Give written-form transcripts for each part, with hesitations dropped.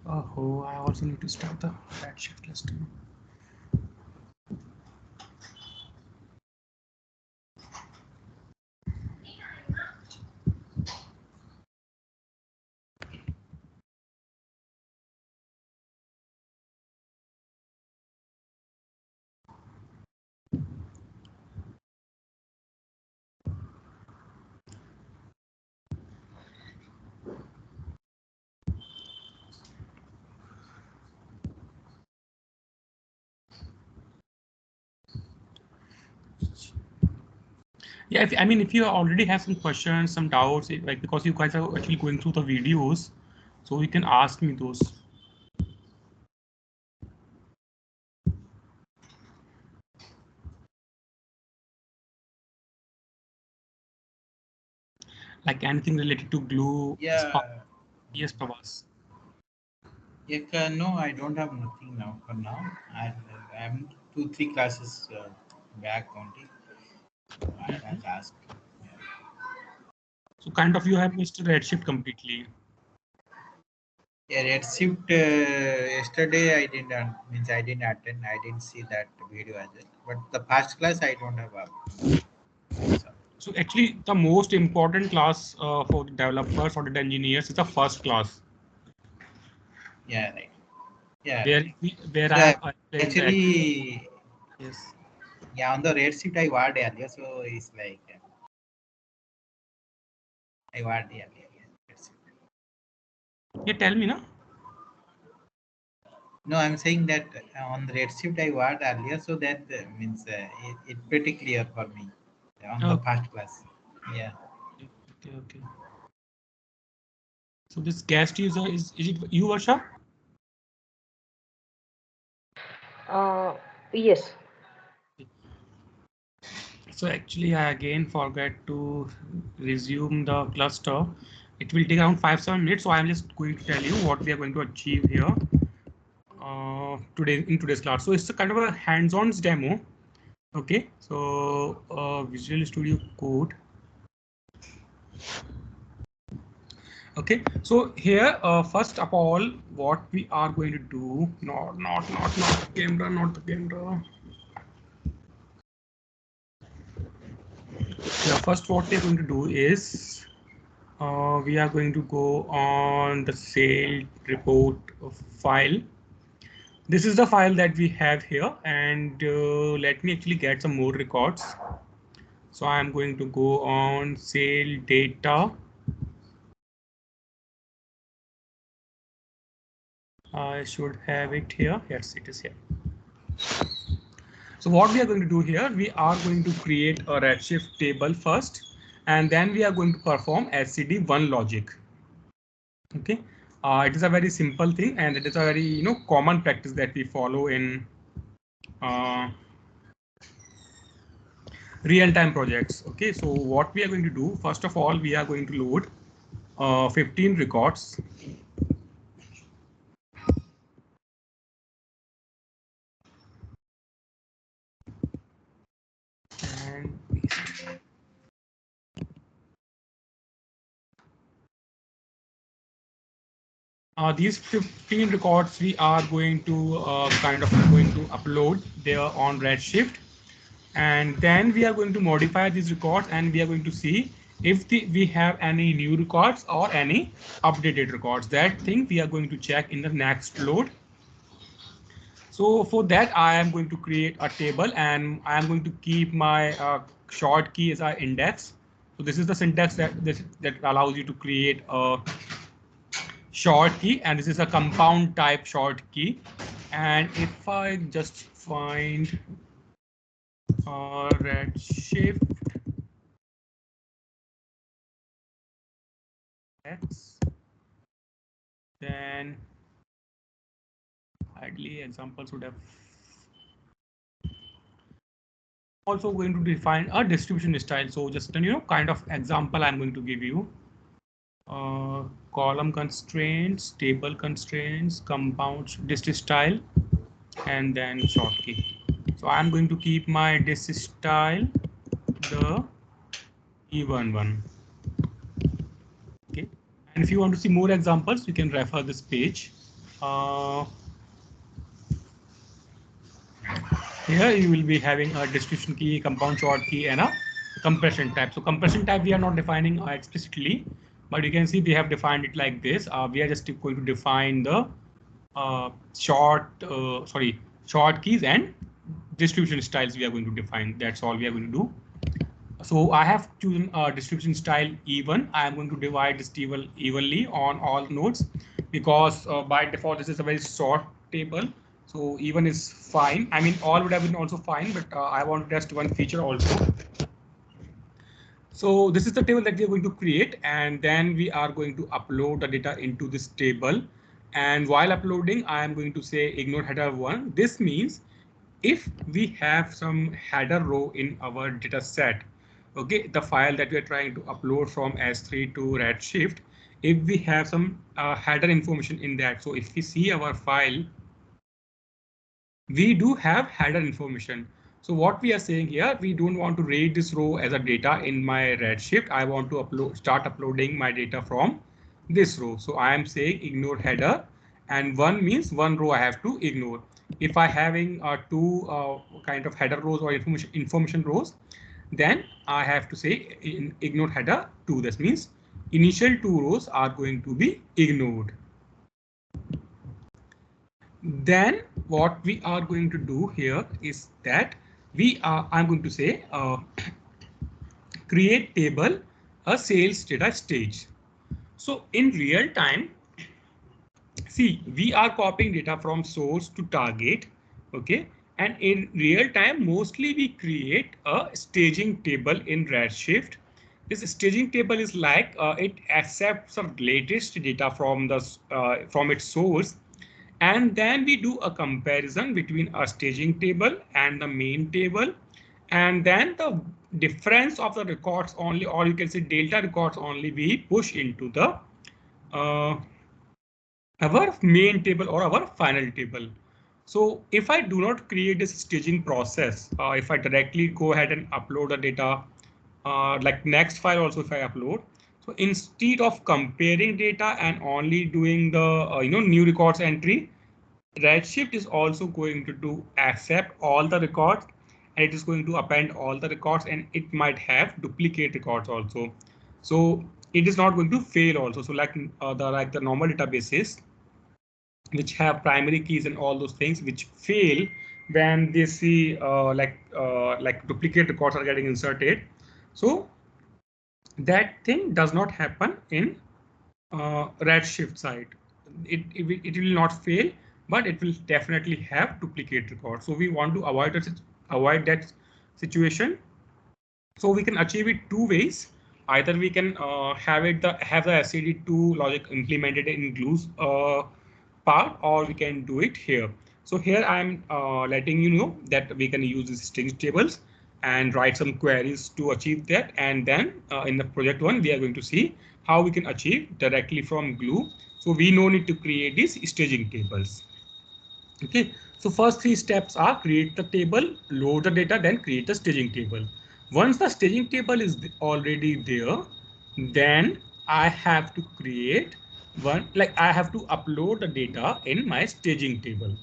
Oh, I also need to start the redshift listing. Yeah, I mean, if you already have some questions, some doubts, like because you guys are actually going through the videos, so you can ask me those. Like anything related to glue, spark. Yeah. Yes, Prabhas. Yeah, no, I don't have nothing now for now. I'm 2 3 classes back only. I'll ask. Yeah. So kind of you have missed redshift completely. Yeah, redshift. Yesterday I didn't means I didn't attend. I didn't see that video as well. But the first class I don't have. So, So actually, the most important class for the developers or the engineers is the first class, yeah, right. Yeah, where right. where I So have explained that. actually, Yes. yeah, on the redshift I worked earlier, so it's like I worked earlier. Yeah, redshift. Yeah, tell me now. No, I'm saying that on the redshift I worked earlier, so that means it pretty clear for me on the Okay, first class. Yeah. okay, okay. So this guest user is it you, Varsha? Yes. So actually, I again forgot to resume the cluster. It will take around 5 7 minutes. So I'm just going to tell you what we are going to achieve here today in today's class. So it's a kind of a hands-on demo. Okay. So Visual Studio Code. Okay. So here, first of all, what we are going to do? Not the camera, not the camera. Yeah. First, what we're going to do is we are going to go on the sale report file. This is the file that we have here, and let me actually get some more records. So I'm going to go on sale data. I should have it here. Yes, it is here. So what we are going to do here, we are going to create a redshift table first, and then we are going to perform SCD1 logic. Okay, it is a very simple thing, and it is a very common practice that we follow in uh, real-time projects. Okay, so what we are going to do, first of all, we are going to load 15 records. And these 15 records we are going to kind of going to upload there on Redshift, and then we are going to modify these records, and we are going to see if we have any new records or any updated records. That thing we are going to check in the next load. So for that, I am going to create a table, and I am going to keep my short key as our index. So this is the syntax that allows you to create a short key, and this is a compound type short key. And if I just find redshift x, then ideally examples would have also going to define a distribution style. So just kind of example I'm going to give you. Column constraints, table constraints, compound dist style, and then short key. So I'm going to keep my dist style the E11. Okay. And if you want to see more examples, you can refer this page. Uh, Here you will be having a description key, compound short key, and a compression type. So compression type we are not defining explicitly, but you can see we have defined it like this. We are just going to define the short keys and distribution styles we are going to define. That's all we are going to do. So I have chosen a distribution style even. I am going to divide this table evenly on all nodes because by default this is a very short table. So even is fine. I mean all would have been also fine, but I want to test one feature also. So this is the table that we are going to create, and then we are going to upload the data into this table. And while uploading, I am going to say ignore header 1. This means if we have some header row in our data set, okay, the file that we are trying to upload from S3 to Redshift, if we have some header information in that, so if we see our file, we do have header information. So what we are saying here, we don't want to read this row as a data in my Redshift. I want to start uploading my data from this row. So I am saying ignore header, and one means one row I have to ignore. If I having two kind of header rows or information rows, then I have to say ignore header 2. This means initial two rows are going to be ignored. Then what we are going to do here is that I'm going to say create table a sales data stage. So in real time, see, we are copying data from source to target. OK, and in real time, mostly we create a staging table in Redshift. This staging table is like it accepts the latest data from its source, and then we do a comparison between a staging table and the main table, and then the difference of the records only, or you can say delta records only, we push into the our main table or our final table. So if I do not create this staging process, if I directly go ahead and upload the data, like next file also if I upload, so instead of comparing data and only doing the new records entry, Redshift is also going to do accept all the records, and it is going to append all the records, and it might have duplicate records also. So it is not going to fail also. So like the normal databases which have primary keys and all those things which fail when they see like duplicate records are getting inserted. So that thing does not happen in Redshift side. It will not fail, but it will definitely have duplicate records. So we want to avoid that situation. So we can achieve it two ways. Either we can have the SCD2 logic implemented in Glue's part, or we can do it here. So here I'm letting you know that we can use these string tables and write some queries to achieve that. And then in the project one, we are going to see how we can achieve directly from Glue. So we no need to create these staging tables. Okay, so first three steps are create the table, load the data, then create the staging table. Once the staging table is already there, then I have to create one, like I have to upload the data in my staging table.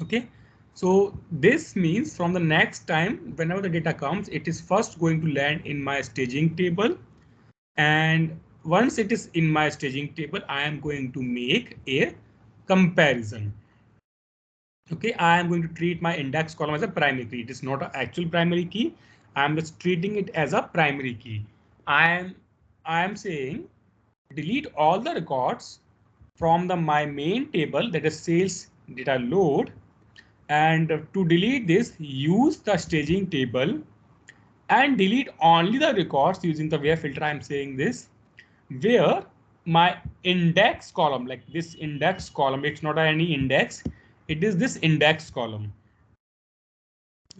Okay, so this means from the next time, whenever the data comes, it is first going to land in my staging table. And once it is in my staging table, I am going to make a comparison. Okay, I am going to treat my index column as a primary key. It is not an actual primary key. I am just treating it as a primary key. I am saying delete all the records from my main table, that is sales data load. And to delete this, use the staging table and delete only the records using the where filter. I'm saying this, where my index column, like this index column, it's not any index, it is this index column.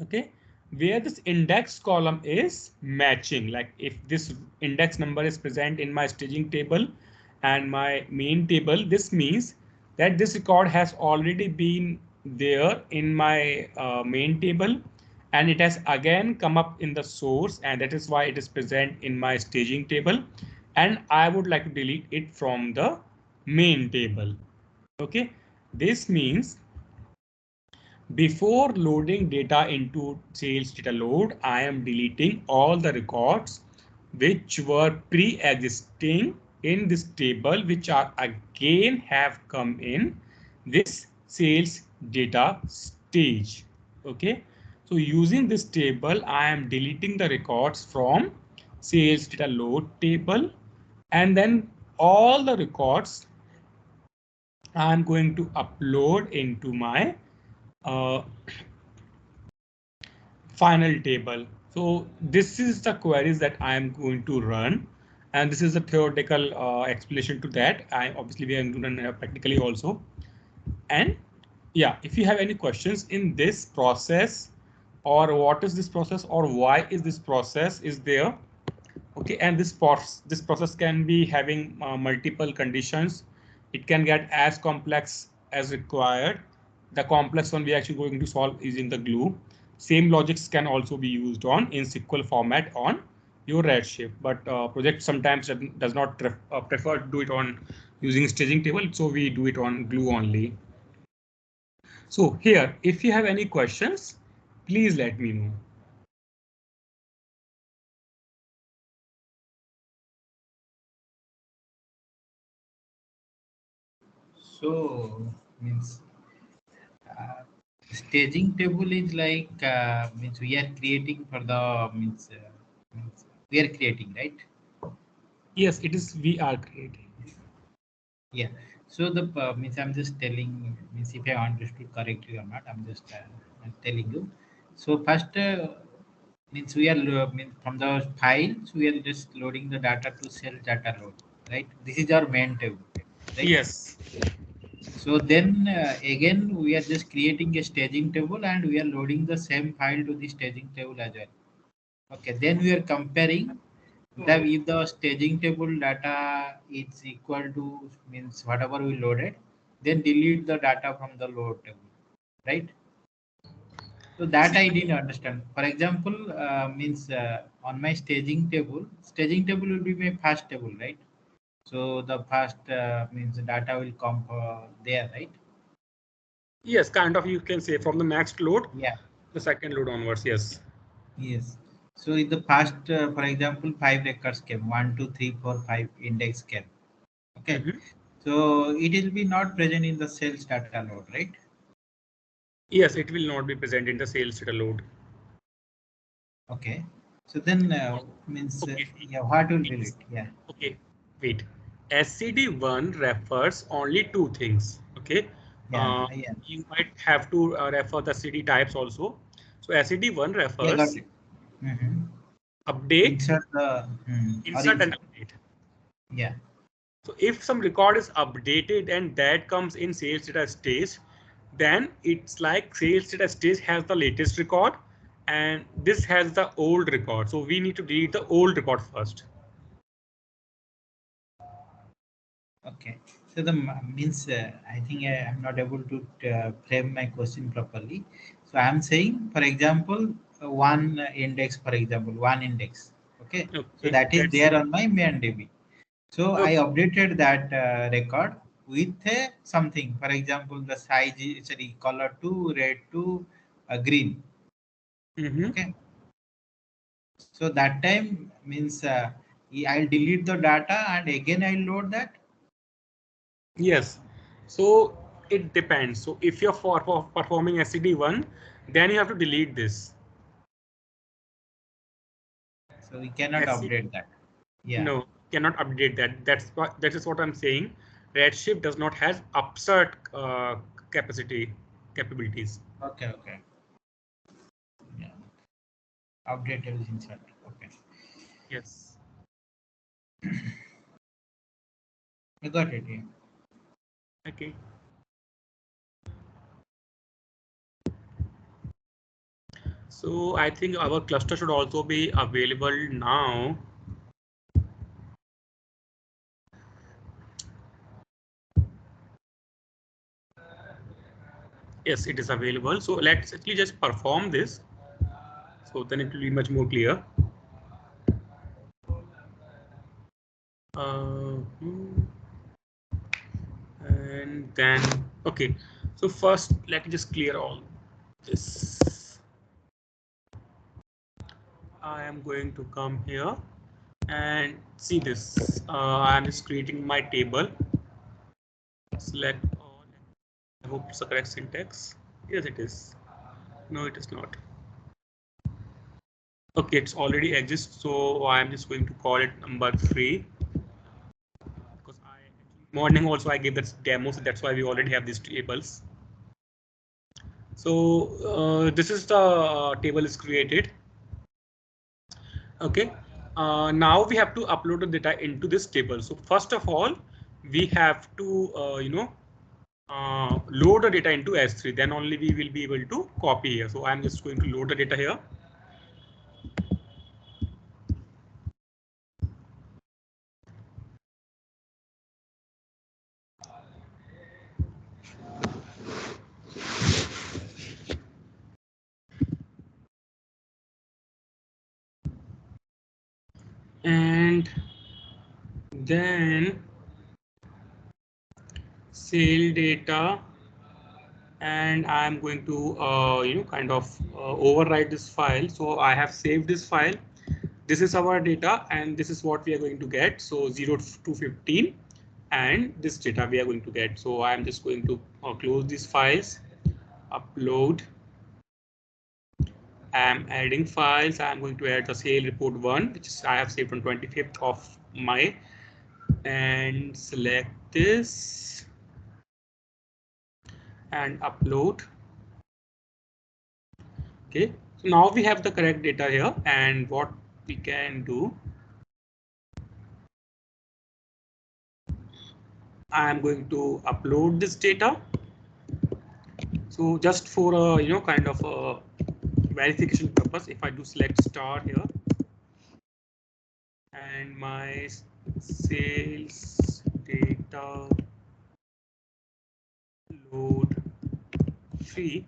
Okay, where this index column is matching, like if this index number is present in my staging table and my main table, this means that this record has already been there in my main table, and it has again come up in the source, and that is why it is present in my staging table, and I would like to delete it from the main table. Okay, this means before loading data into sales data load, I am deleting all the records which were pre-existing in this table, which are again have come in this sales data stage. Okay, so using this table, I am deleting the records from sales data load table, and then all the records I'm going to upload into my uh, final table. So this is the queries that I am going to run, and this is a theoretical explanation to that. I obviously we are going to run practically also. And yeah, if you have any questions in this process, or what is this process, or why is this process is there, okay, and this process can be having multiple conditions. It can get as complex as required. The complex one we are actually going to solve is in the glue. Same logics can also be used on in SQL format on your redshift, but project sometimes does not prefer to do it on using staging table, so we do it on glue only. So here, if you have any questions, please let me know. So means uh, staging table is like means we are creating for the means we are creating, right? Yes, it is we are creating. Yeah. So the means I'm just telling means if I understood correctly or not, I'm just telling you. So first means we are means from the files we are just loading the data to cell data load, right? This is our main table, right? Yes. So then again we are just creating a staging table and we are loading the same file to the staging table as well. Okay. Then we are comparing that if the staging table data is equal to means whatever we loaded, then delete the data from the load table, right? So that I didn't understand. For example, means on my staging table will be my first table, right? So the first means data will come there, right? Yes, kind of you can say from the next load, Yeah. the second load onwards. Yes. Yes. So in the past, for example, 5 records came, 1, 2, 3, 4, 5 index came. Okay. Mhm. So it will be not present in the sales data load, right? Yes, it will not be present in the sales data load. Okay. So then means Okay. yeah, what will Yes. delete? Yeah. Okay. Wait. SCD1 refers only two things. Okay. Yeah. Yeah. You might have to refer the CD types also. So SCD1 Yeah. Got refers it. Mm-hmm. update, Insert the or insert, and insert. update. Yeah. So if some record is updated and that comes in sales data stage, then it's like sales data stage has the latest record and this has the old record. So we need to delete the old record first. Okay. So the means I think I'm not able to frame my question properly. So I'm saying, for example, one index, for example, one index. Okay. So Okay, that is that's there on my main DB. So I okay. updated that record with something. For example, the size is sorry, color to red to green. Mm-hmm. Okay. So that time means I'll delete the data and again I'll load that. Yes. So it depends. So if you're for performing SCD1, then you have to delete this. So we cannot SCD, update that. Yeah. no, cannot update that. That is what I'm saying. Redshift does not have upsert capabilities. Okay. Okay. Yeah. Update is insert. Okay. Yes. I got it. Yeah. Okay. So I think our cluster should also be available now. Yes, it is available. So let's actually just perform this. So then it will be much more clear. Uh, and and then okay, so first let me just clear all this. I am going to come here and see this. I'm just creating my table. Select all. I hope it's the correct syntax. Yes, it is. No, it is not. Okay, it's already exists, so I'm just going to call it number 3 because morning also I gave that demo, so that's why we already have these tables. So this is the table is created. Okay, now we have to upload the data into this table. So first of all, we have to load the data into S3. Then only we will be able to copy here. So I'm just going to load the data here. And then sale data, and I'm going to kind of overwrite this file. So I have saved this file. This is our data, and this is what we are going to get. So 0 to 15, and this data we are going to get. So I'm just going to close these files, upload. I'm adding files. I'm going to add the sale report 1, which is I have saved on 25th of May, and select this and upload. Okay, so now we have the correct data here, and what we can do, I am going to upload this data. So just for a kind of a verification purpose, if I do select star here and my sales data load 3,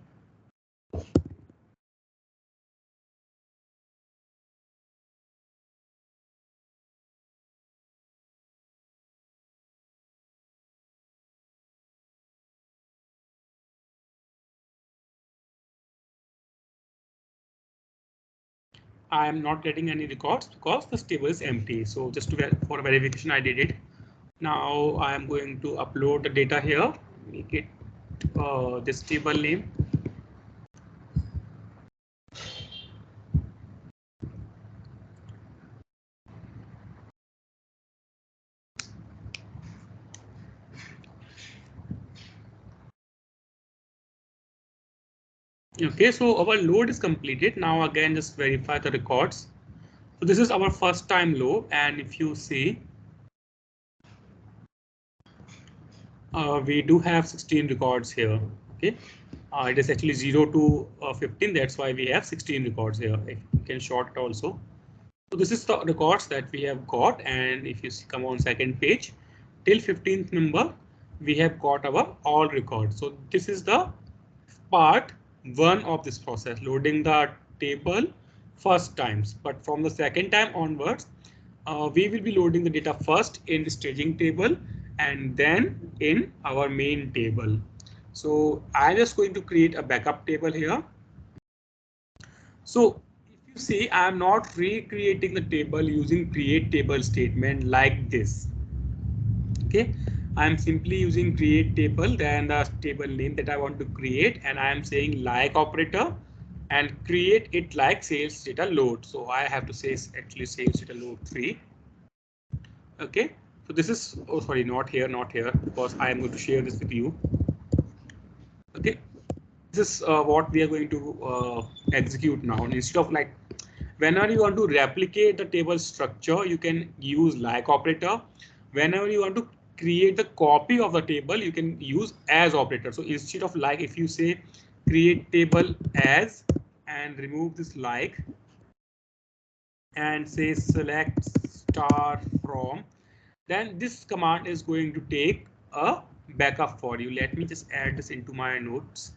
I am not getting any records because this table is empty. So just to for verification, I did it. Now I am going to upload the data here, make it this table name. Okay, so our load is completed. Now again, just verify the records. So this is our first time load, and if you see, we do have 16 records here. Okay, it is actually 0 to 15. That's why we have 16 records here. You can short it also. So this is the records that we have got, and if you come on second page, till 15th number, we have got our all records. So this is the part 1 of this process, loading the table first times. But from the second time onwards, we will be loading the data first in the staging table and then in our main table. So I'm just going to create a backup table here. So if you see, I'm not recreating the table using create table statement like this. Okay, I'm simply using create table, then the table name that I want to create, and I am saying like operator and create it like sales data load. So I have to say actually sales data load 3. Okay, so this is, oh sorry, not here, because I am going to share this with you. Okay, this is what we are going to execute now. Instead of like, whenever you want to replicate the table structure, you can use like operator. Whenever you want to create the copy of the table, you can use as operator. So instead of like, if you say create table as and remove this like and say select star from, then this command is going to take a backup for you. Let me just add this into my notes.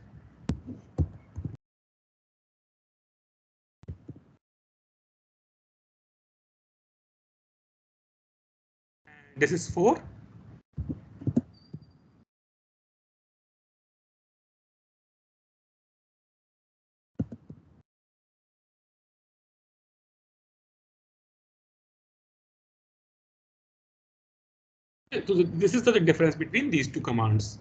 This is for So this is the difference between these two commands.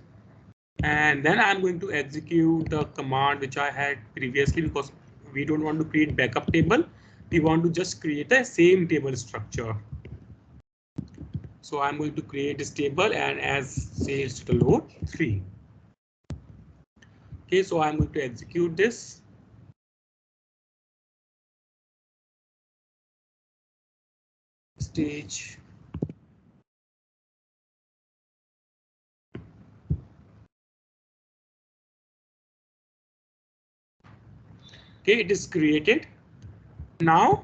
And then I'm going to execute the command which I had previously, because we don't want to create backup table. We want to just create a same table structure. So I'm going to create this table and as sales to the load 3. Okay, so I'm going to execute this. Stage. Okay, it is created. Now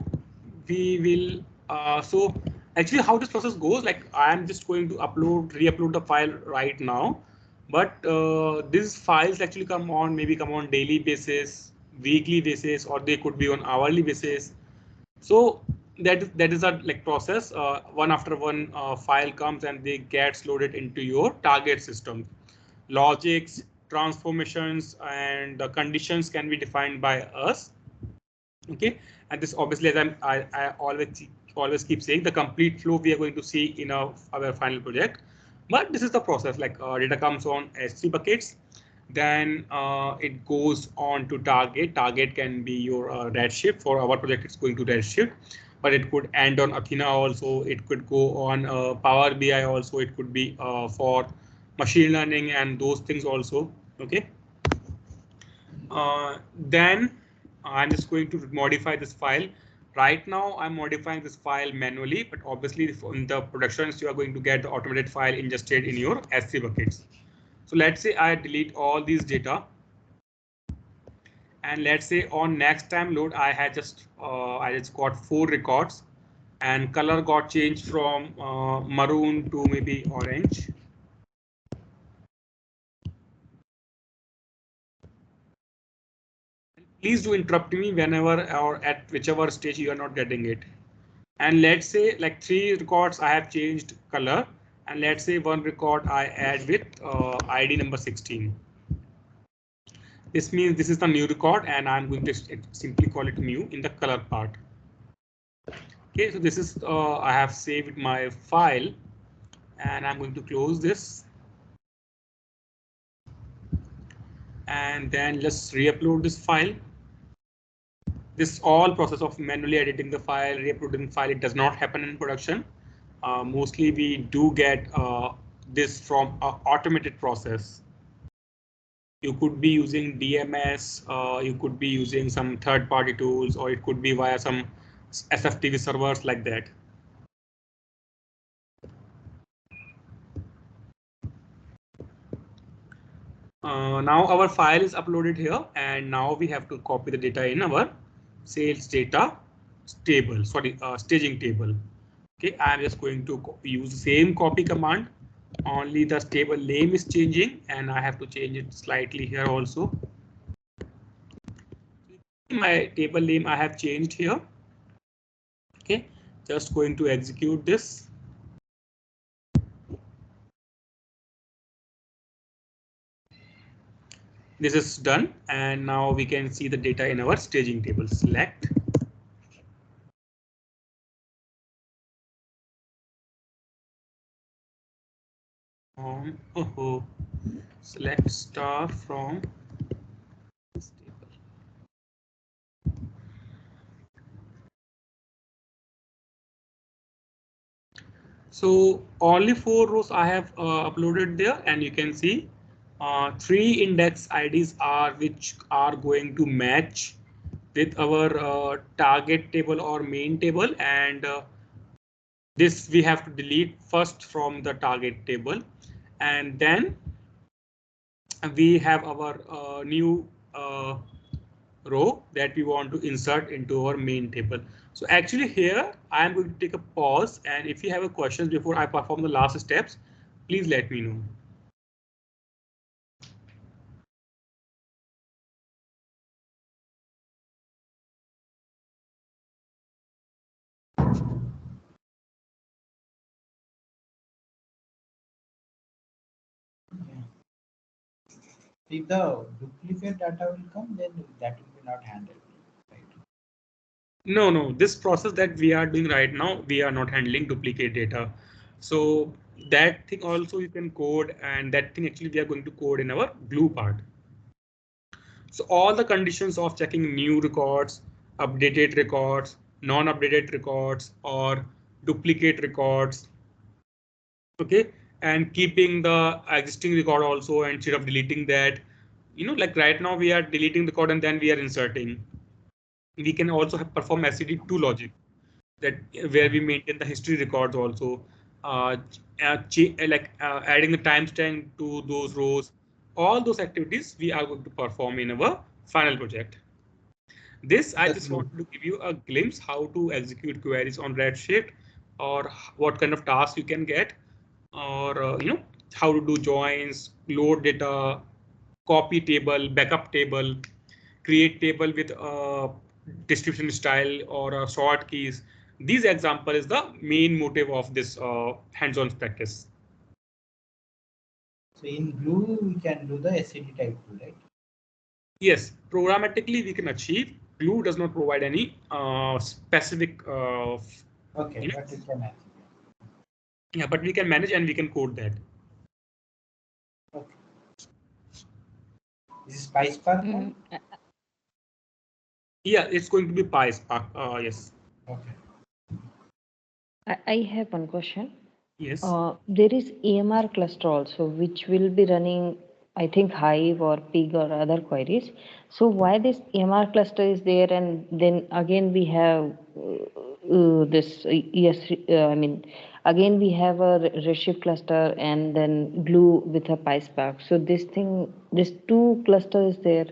we will so actually how this process goes, like I am just going to re-upload the file right now, but these files actually come on daily basis, weekly basis, or they could be on hourly basis. So that is a like process. One after one file comes and they gets loaded into your target system. Logics, transformations, and the conditions can be defined by us. Okay, and this obviously, as I always keep saying, the complete flow we are going to see in our final project. But this is the process, like data comes on S3 buckets, then it goes on to target. Target can be your redshift. For our project, it's going to redshift, but it could end on Athena also. It could go on Power BI also. It could be for machine learning and those things also. Okay. Then I'm just going to modify this file. Right now, I'm modifying this file manually, but obviously in the productions, you are going to get the automated file ingested in your S3 buckets. So let's say I delete all these data. And let's say on next time load, I just got 4 records and color got changed from maroon to maybe orange. Please do interrupt me whenever or at whichever stage you are not getting it. And let's say like 3 records I have changed color, and let's say 1 record I add with ID number 16. This means this is the new record and I'm going to simply call it new in the color part. Okay, so this is I have saved my file and I'm going to close this. And then let's re-upload this file. This all process of manually editing the file, re-uploading the file, it does not happen in production. Mostly we do get this from an automated process. You could be using DMS, you could be using some third-party tools, or it could be via some SFTP servers like that. Now our file is uploaded here, and now we have to copy the data in our sales data table, sorry, staging table. Okay, I'm just going to use the same copy command. Only the table name is changing, and I have to change it slightly here also. My table name I have changed here. Okay, just going to execute this. This is done, and now we can see the data in our staging table. Select. Select star from this table. So only 4 rows I have uploaded there, and you can see 3 index IDs are which are going to match with our target table or main table, and this we have to delete first from the target table, and then we have our new row that we want to insert into our main table. So actually here I am going to take a pause, and if you have a question before I perform the last steps, please let me know. If the duplicate data will come, then that will be not handled, right? No, this process that we are doing right now, we are not handling duplicate data. So that thing also you can code, and that thing actually we are going to code in our glue part. So all the conditions of checking new records, updated records, non-updated records, or duplicate records, okay, and keeping the existing record also instead of deleting that. Like right now we are deleting the code and then we are inserting. We can also perform SCD2 logic, that where we maintain the history records also, adding the timestamp to those rows. All those activities we are going to perform in our final project. This I That's just good. wanted to give you a glimpse how to execute queries on Redshift, or what kind of tasks you can get, or how to do joins, load data, copy table, backup table, create table with description style or short keys. These example is the main motive of this hands-on practice. So in Glue, we can do the SCD type tool, right? Yes, programmatically we can achieve. Glue does not provide any specific. Okay, but we can add. Yeah, but we can manage and we can code that. Okay. This is PySpark one? Yeah, it's going to be PySpark. Yes. Okay. I have one question. Yes. There is EMR cluster also, which will be running, I think, Hive or Pig or other queries. So why this EMR cluster is there, and then again we have this I mean, again we have a Redshift cluster and then Glue with a PySpark. So this two cluster is there.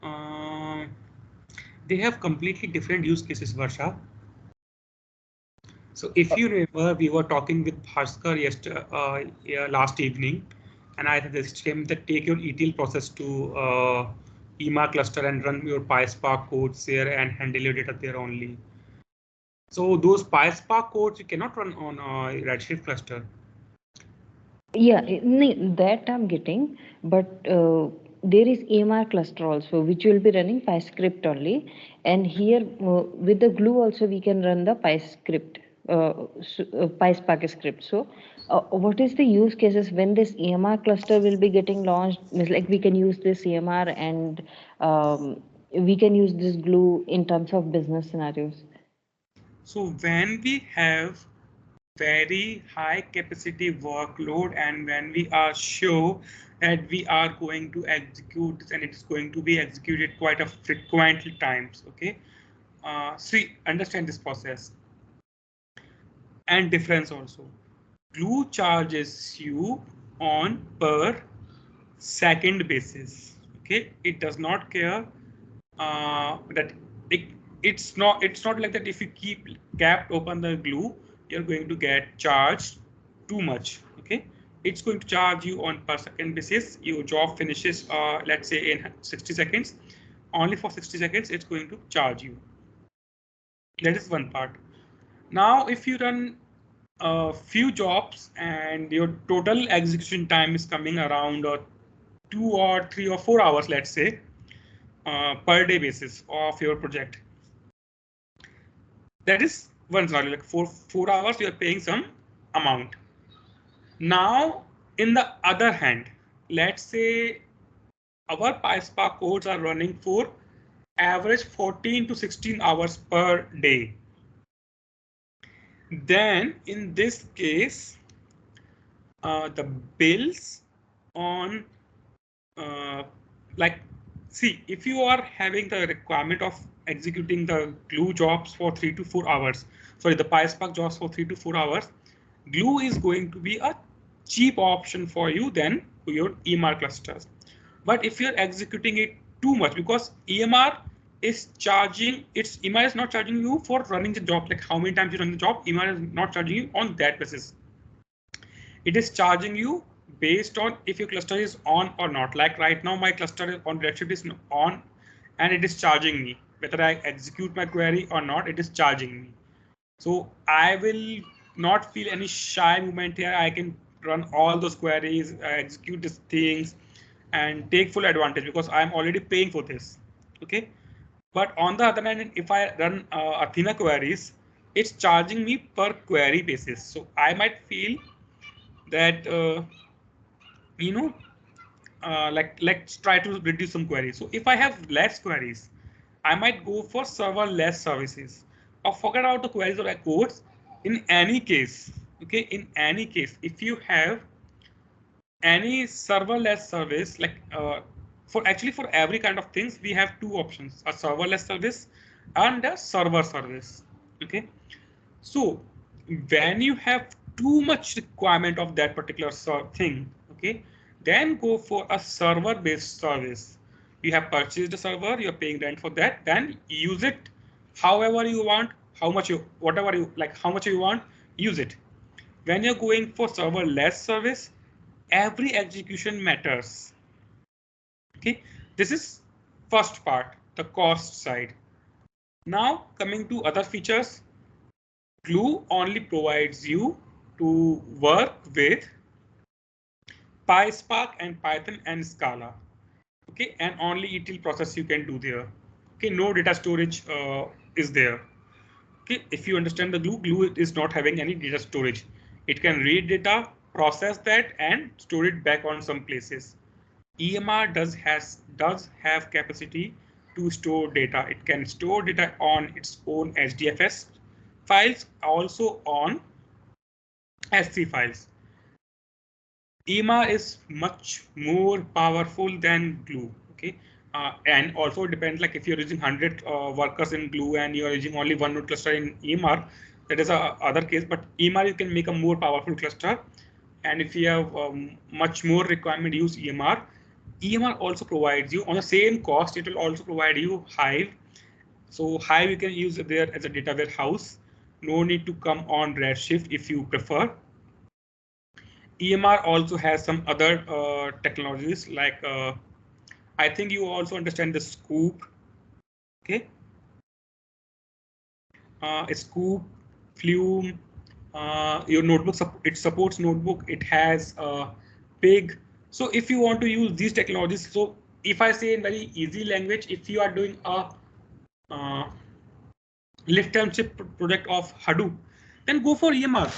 Uh, they have completely different use cases, Varsha. So if you remember, we were talking with Bhaskar yeah, last evening, and I suggested him that take your ETL process to EMA cluster and run your PySpark codes there and handle your data there only. So those PySpark codes you cannot run on a Redshift cluster. Yeah, that I'm getting, but there is AMR cluster also, which will be running PyScript only. And here with the glue also, we can run the PyScript, PySpark script. So what is the use cases when this AMR cluster will be getting launched? Means like we can use this AMR and we can use this glue in terms of business scenarios. So when we have very high capacity workload and when we are sure that we are going to execute this and it's going to be executed quite a frequently times, okay, see, understand this process and difference also. Glue charges you on per second basis, okay. It does not care that it's not like that. If you kept open the glue, you're going to get charged too much, okay. It's going to charge you on per second basis. Your job finishes let's say in 60 seconds. Only for 60 seconds it's going to charge you. That is one part. Now if you run a few jobs and your total execution time is coming around 2 or 3 or 4 hours, let's say, per day basis of your project. That is one scenario, like for 4 hours, you are paying some amount. Now, in the other hand, let's say our PySpark codes are running for average 14 to 16 hours per day. Then in this case, the bills on like, see, if you are having the requirement of executing the glue jobs for 3 to 4 hours, sorry, the PySpark jobs for 3 to 4 hours, glue is going to be a cheap option for you than your EMR clusters. But if you're executing it too much, because EMR is charging, EMR is not charging you for running the job, like how many times you run the job, EMR is not charging you on that basis. It is charging you based on if your cluster is on or not. Like right now, my cluster on Redshift is on and it is charging me. Whether I execute my query or not, it is charging me. So I will not feel any shy movement here. I can run all those queries, execute these things, and take full advantage because I'm already paying for this. Okay. But on the other hand, if I run Athena queries, it's charging me per query basis. So I might feel that, you know, like let's try to reduce some queries. So if I have less queries, I might go for serverless services or forget out the queries or codes. In any case, okay, in any case, if you have any serverless service, like for every kind of things, we have two options: a serverless service and a server service. Okay, so when you have too much requirement of that particular thing, okay, then go for a server-based service. You have purchased a server, you're paying rent for that, then use it however you want, how much you, whatever you like, how much you want, use it. When you're going for serverless service, every execution matters. Okay, this is first part, the cost side. Now coming to other features, Glue only provides you to work with PySpark and Python and Scala. Okay, and only ETL process you can do there. Okay, no data storage is there. Okay, if you understand the Glue is not having any data storage. It can read data, process that, and store it back on some places. EMR does have capacity to store data. It can store data on its own HDFS files, also on S3 files. EMR is much more powerful than Glue. Okay, and also it depends. Like if you're using 100 workers in Glue and you're using only one node cluster in EMR, that is a other case. But EMR you can make a more powerful cluster, and if you have much more requirement, use EMR. EMR also provides you on the same cost. It will also provide you Hive. So Hive you can use there as a data warehouse. No need to come on Redshift if you prefer. EMR also has some other technologies like I think you also understand the Scoop. Okay, Scoop, Flume. Your notebook it supports notebook. It has Pig. So if you want to use these technologies, so if I say in very easy language, if you are doing a lift and shift project of Hadoop, then go for EMR.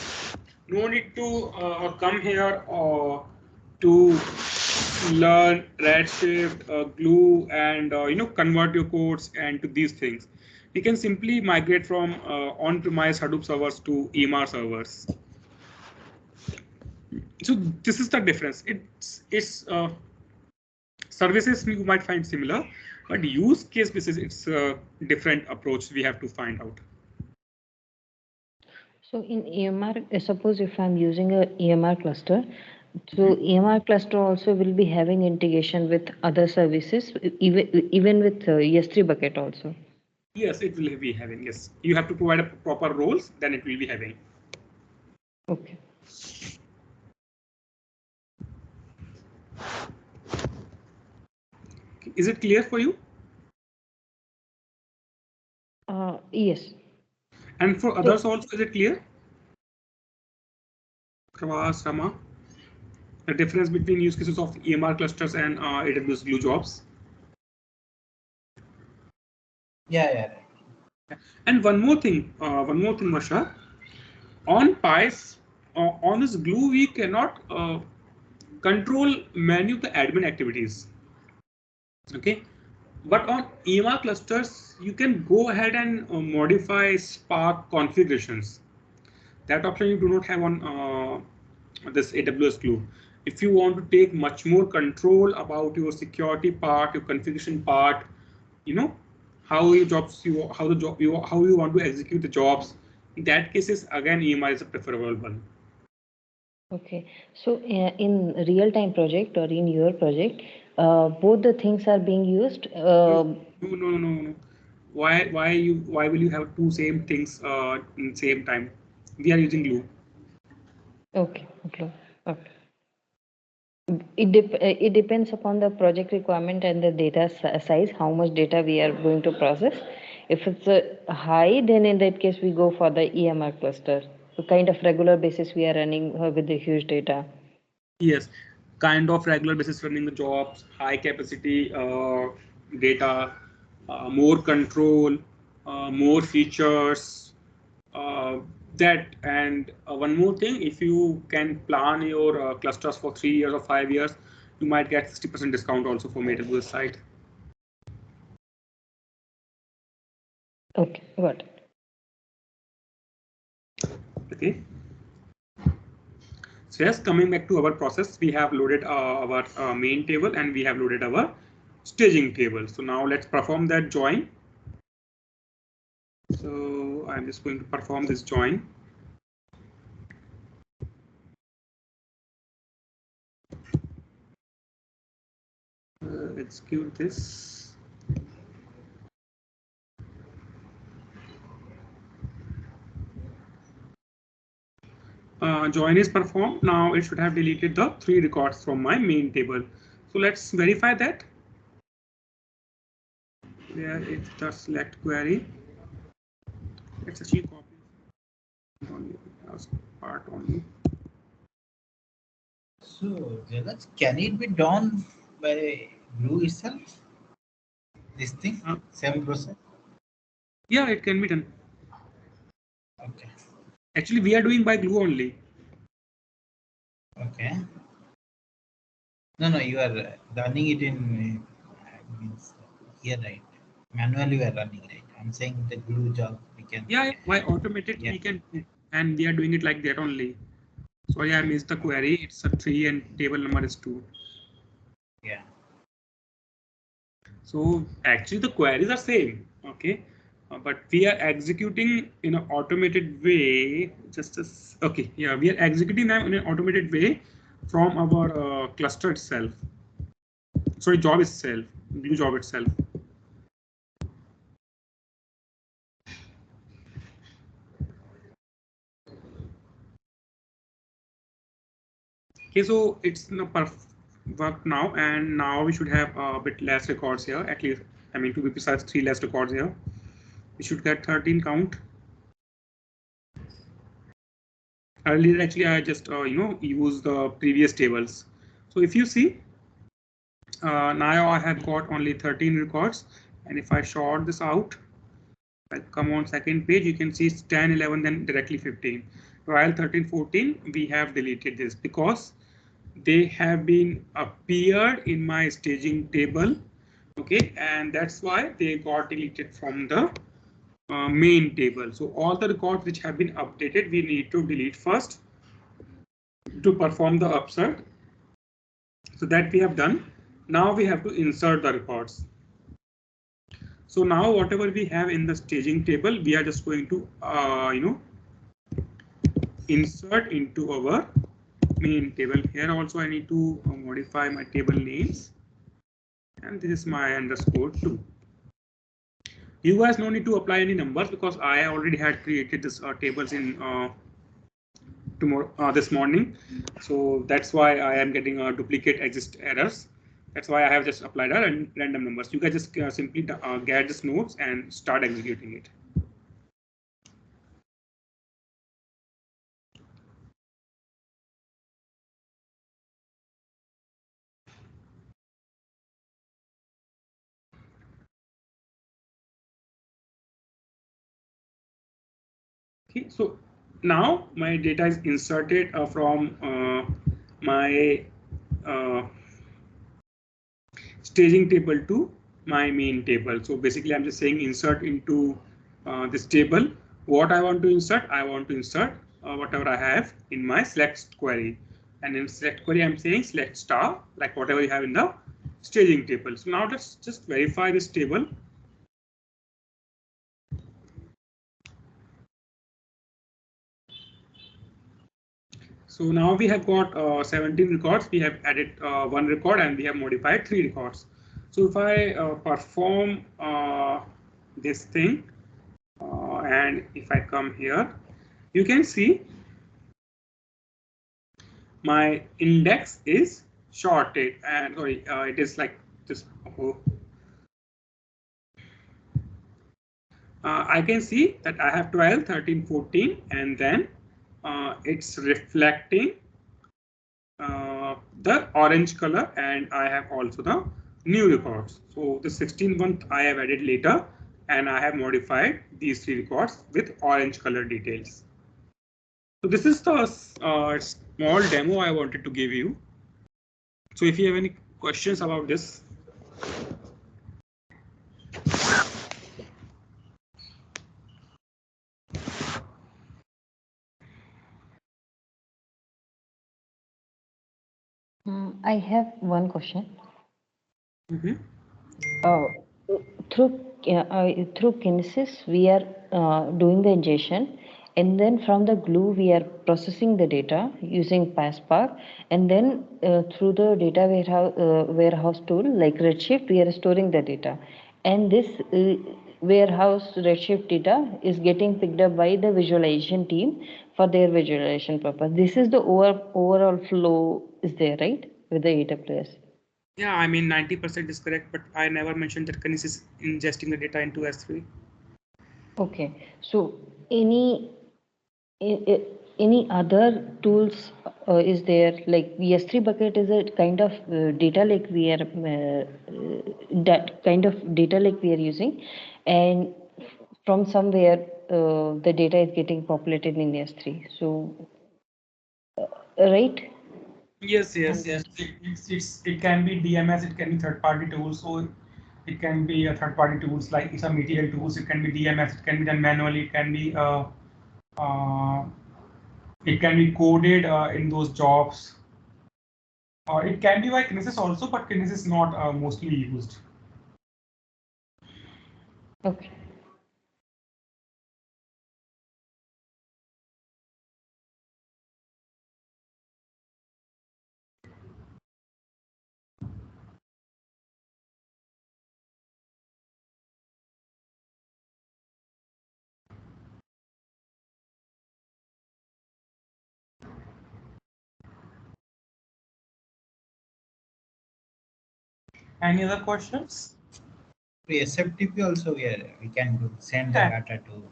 No need to come here to learn Redshift, Glue, and convert your codes and to these things. You can simply migrate from on-premise Hadoop servers to EMR servers. So this is the difference. It's services you might find similar, but use case basis it's a different approach we have to find out. So in EMR, suppose if I'm using a EMR cluster, so EMR cluster also will be having integration with other services, even with S3 bucket also. Yes, it will be having. Yes, you have to provide a proper roles, then it will be having. Okay. Is it clear for you? Yes. And for others also, is it clear? Kravas, Rama, the difference between use cases of EMR clusters and AWS Glue jobs. Yeah. And one more thing, Masha. On Pies, on this Glue, we cannot control many of the admin activities. Okay, but on EMR clusters, you can go ahead and modify Spark configurations. That option you do not have on this AWS Glue. If you want to take much more control about your security part, your configuration part, how your jobs how you want to execute the jobs. In that cases, again, EMR is a preferable one. Okay, so in real-time project or in your project, both the things are being used. No. Why will you have two same things in same time? We are using Glue. Okay. It depends upon the project requirement and the data size, how much data we are going to process. If it's high, then in that case we go for the EMR cluster. So kind of regular basis we are running with the huge data. Yes, kind of regular basis running the jobs, high capacity data, more control, more features. that. And one more thing, if you can plan your clusters for 3 years or 5 years, you might get 60% discount also from AWS side. Okay, got it. Okay. So yes, coming back to our process, we have loaded our main table and we have loaded our staging table. So now let's perform that join. So I'm just going to perform this join. Execute this. Join is performed. Now it should have deleted the 3 records from my main table. So let's verify that. Where is the select query? Let's actually copy only as part only. So, Jalaj, can it be done by Glue itself? This thing, same process? Yeah, it can be done. Okay. Actually, we are doing by Glue only. Okay. No, you are running it in means here, right? Manually, we are running, right? I'm saying the Glue job we can. Yeah, by automated we can do, and we are doing it like that only. Sorry, I missed the query. It's a 3 and table number is 2. Yeah. So actually the queries are same, okay, but we are executing in an automated way. Just as okay, yeah, we are executing them in an automated way from our cluster itself. Sorry, job itself, Glue job itself. Okay, so it's work now, and now we should have a bit less records here. At least, I mean, to be precise, 3 less records here. We should get 13 count. Earlier, actually, I just use the previous tables. So if you see, now I have got only 13 records, and if I short this out, I come on second page, you can see it's 10, 11, then directly 15. While 13, 14, we have deleted this because they have been appeared in my staging table, okay, and that's why they got deleted from the main table. So all the records which have been updated, we need to delete first to perform the upsert. So that we have done. Now we have to insert the records. So now whatever we have in the staging table, we are just going to insert into our main table. Here also I need to modify my table names, and this is my _2. You guys no need to apply any numbers because I already had created this tables in this morning, so that's why I am getting duplicate exist errors. That's why I have just applied a random numbers. You guys just simply get this nodes and start executing it. Okay, so now my data is inserted from my staging table to my main table. So basically I'm just saying insert into this table. What I want to insert, whatever I have in my select query, and in select query I'm saying select star, like whatever you have in the staging table. So now let's just verify this table. So now we have got 17 records. We have added 1 record and we have modified 3 records. So if I perform this thing and if I come here, you can see my index is shorted, and sorry, it is like this. I can see that I have 12, 13, 14, and then it's reflecting the orange color, and I have also the new records. So the 16th one I have added later, and I have modified these 3 records with orange color details. So this is the small demo I wanted to give you. So if you have any questions about this. I have one question. Mm-hmm. Through Kinesis, we are doing the ingestion, and then from the glue, we are processing the data using PySpark, and then through the data warehouse tool like Redshift, we are storing the data, and this warehouse Redshift data is getting picked up by the visualization team for their visualization purpose. This is the overall flow is there, right, with the AWS? Yeah, I mean 90% is correct, but I never mentioned that Kinesis is ingesting the data into S3. Okay, so any other tools is there, like S3 bucket is a kind of data lake we are that kind of data lake we are using, and from somewhere the data is getting populated in S3. So right? Yes. It can be DMS, it can be third-party tools, so it can be a third-party tools like some ETL tools. It can be DMS, it can be done manually, uh, it can be coded in those jobs. It can be by Kinesis also, but Kinesis is not mostly used. Okay. Any other questions? SFTP also we can do send the data to.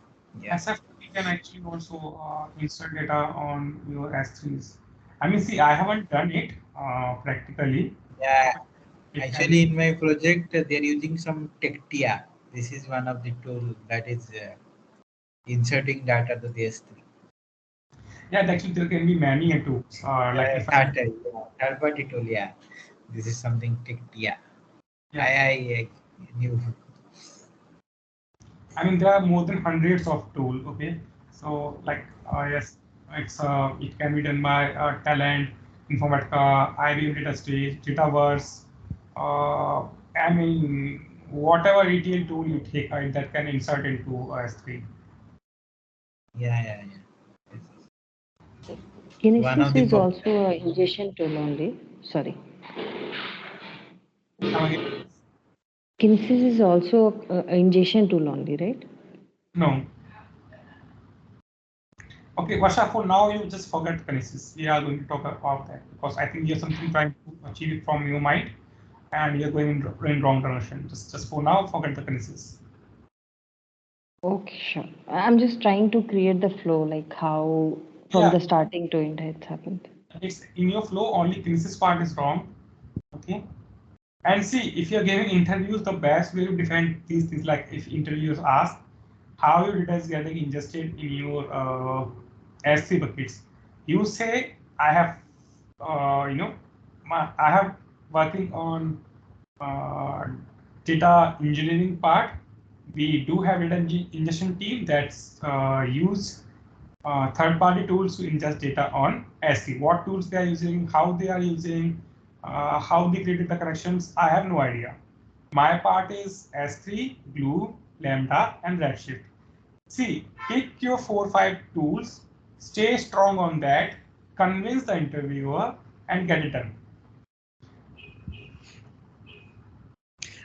Yeah. SFTP can actually also insert data on your S3s. I mean, see, I haven't done it practically. Yeah. It Actually, in my project, they're using some Tectia. This is one of the tool that is inserting data to the S3. Yeah, actually there can be many tools. Like if I Third party tool, yeah. This is something Tectia. yeah. I knew. I mean, there are more than hundreds of tools. Okay, so like yes, it can be done by Talent, Informatica, IBM Data Stage, Dataverse. I mean, whatever ETL tool you take, that can insert into S3. Yeah. One of Kinesis the is also a ingestion tool only. Sorry. Come again? Kinesis is also a ingestion tool only, right? No. Okay, Vasha, for now you just forget Kinesis. We are going to talk about that because I think you have something trying to achieve it from your mind, and you're going in wrong direction. Just for now, forget the Kinesis. Okay, sure. I'm just trying to create the flow, like how from Yeah, the starting to end it's happened. it's in your flow. Only Kinesis part is wrong. Okay. And see, if you're giving interviews, the best way to defend these things, like if interviewers ask how your data is getting ingested in your S3 buckets, you say, I have, I have working on uh, data engineering part. We do have data ingestion team that's use third-party tools to ingest data on S3. What tools they are using, how they are using, how they created the connections, I have no idea. My part is S3, Glue, Lambda, and Redshift. See, pick your 4 or 5 tools, stay strong on that, convince the interviewer, and get it done.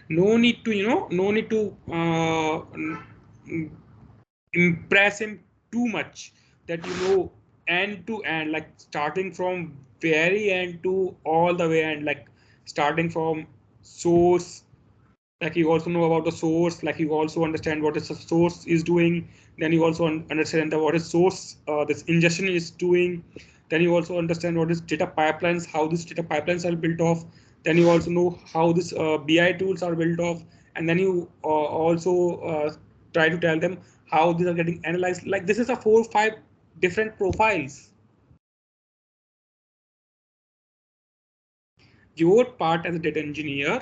No need to, no need to impress him too much that end to end, like starting from very end to all the way end, like starting from source, like you also know about the source, like you also understand what is the source is doing, then you also understand what is source this ingestion is doing, then you also understand what is data pipelines, how these data pipelines are built off, then you also know how this BI tools are built off, and then you also try to tell them how these are getting analyzed. Like this is a 4 or 5 different profiles. Your part as a data engineer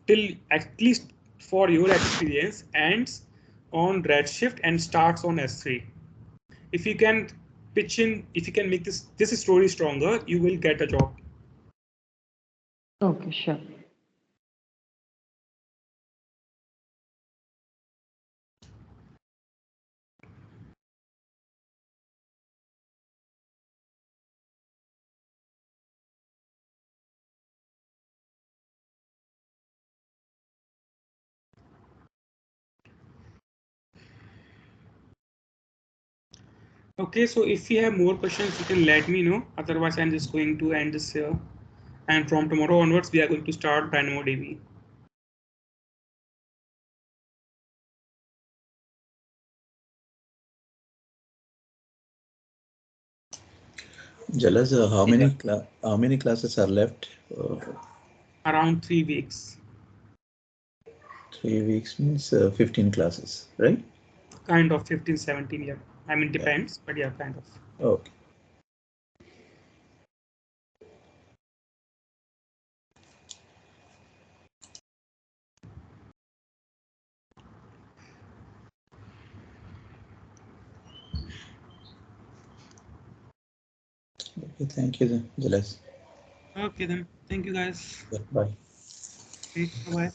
till at least for your experience ends on Redshift and starts on S3. If you can pitch in, if you can make this story stronger, you will get a job. Okay, sure. Okay, so if you have more questions, you can let me know. Otherwise, I'm just going to end this here. And from tomorrow onwards, we are going to start DynamoDB. Jalas, how many classes are left? Around 3 weeks. 3 weeks means 15 classes, right? Kind of 15, 17, yeah. I mean, depends, but yeah, kind of. Okay. Okay, thank you, Jalas. Okay, then. Thank you, guys. Yeah, bye. Okay, bye-bye.